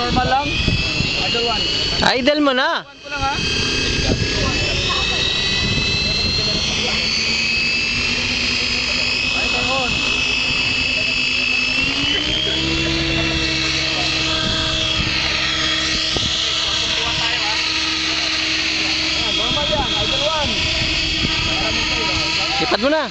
normal lang. Idle 1. Idle mo na. 1 ko lang ha. Idle on. Normal yan. Idle 1. Lipat mo na.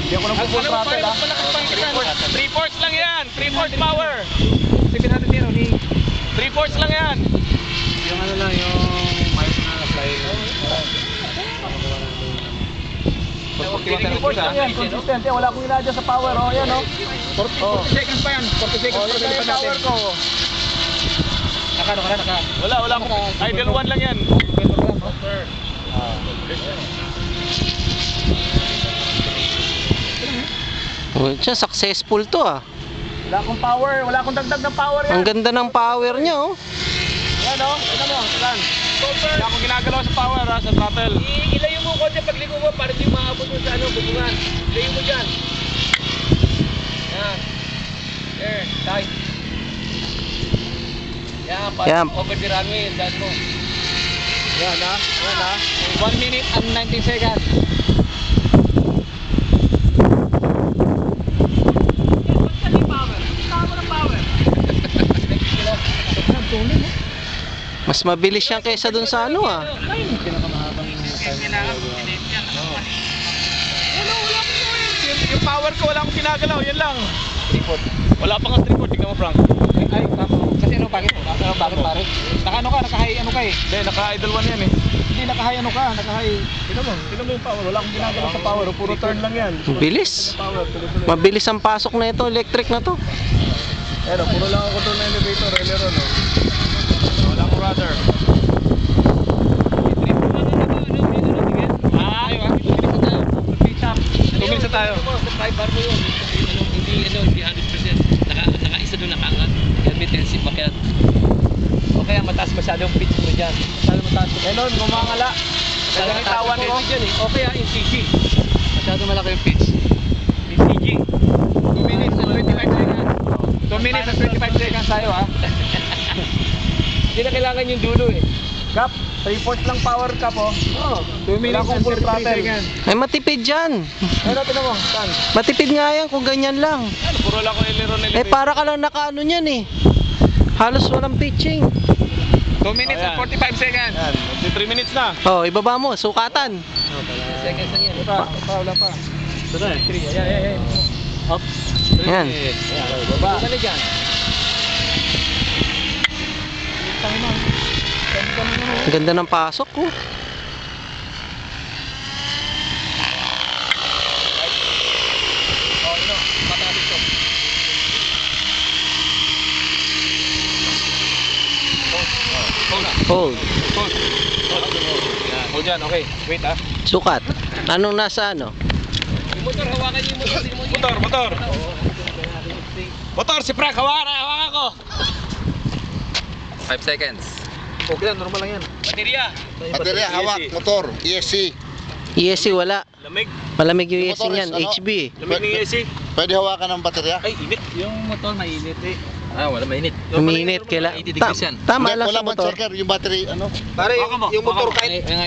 Hindi ako nang full throttle ha. 3/4 lang yan. 3/4 power. 700 yan, ni 3/4 lang yan. yung ano lang, yung miles na fly. 3/4 lang yan, consistent. Wala akong inadya sa power, oh, yan, oh. 40 seconds pa yan, 40 seconds pa yan power ko. Naka. Wala. Idle 1 lang yan. Oh, siya, successful to ah. Wala akong power, wala akong dagdag ng power yan. Ang ganda ng power niya oh. Yan, oh, ito mo, saan? Wala akong ginagalaw sa power ha, sa throttle. Ilayo mo konti pagligo mo para di maabot mo sa ano, bubungan. Ilayo mo dyan. Yan. There, tight. Yan, Yan. over the runway, dad mo. Yan ha, 1 minute and 19 seconds. Mas mabilis yan kaysa dun sa ano ah. Yung power ko, wala akong ginagalaw. Yan lang. Tripod. Wala pa nga 3/4. Tingnan mo, Frank. Ay, kasi ano, bakit? Bakit pare? Naka ano ka, naka-high ano ka eh. Hindi, naka-idle 1 yan eh. Hindi, naka-high ano ka, naka-high. Tingnan mo yung power. Wala akong ginagalaw sa power. Puro turn lang yan. Bilis. Power, tuloy-tuloy. Mabilis ang pasok na ito, electric na to. Pero puro lang ako control na elevator, aileron, no? Wala akong rudder. Tumingin sa tayo. Subscriber mo yun. Hindi 100%. Nakaisa doon nakaangat. Yan may tendency makiat. O kaya mataas masyadong pitch mo dyan. Masyado mataas. Elon, gumangala. Masyadong Tawan ko. dyan eh. O kaya yung CG. Masyadong malaki yung pitch. May CG. 2 minutes and 25 seconds. 2 minutes and 25 seconds tayo, ha? Hindi na kailangan yung dulo eh. Cap, 3/4 lang power cap, oh. 2 minutes and full throttle. Ay matipid yan. Ano, tinan mo, saan? Matipid nga yan kung ganyan lang. Puro lang ako aileron, Eh elevator. para ka lang nakaano niyan eh. Halos walang pitching. 2 minutes and 45 seconds. Yan, 3 minutes na. Oh, ibaba mo, sukatan. Seconds lang yan. Wala pa. Ito na eh. Ayan. Up. Yan. Baba. Baba na dyan. Ang ganda ng pasok oh. Hold. Hold yan, okay. Wait, ha? Sukat. Anong nasa ano? Yung motor, hawakan niyo yung motor. Motor. Motor, si Frank, hawakan ko. 5 seconds. Okay lang, normal lang yan. Baterya. Baterya, hawak, motor, ESC. ESC wala. Lamig. Malamig yung ESC Motor is niyan, ano? HB eh. Lamig ng AC. Pwede hawakan ng baterya? Ay, init. Yung motor mainit eh. Ah, wala mainit. Uminit, 80 degrees yan. Tama Hindi, lang wala sa bang motor. checker, yung battery, ano? Pare, Baka mo, yung motor baka mo. kahit Ay,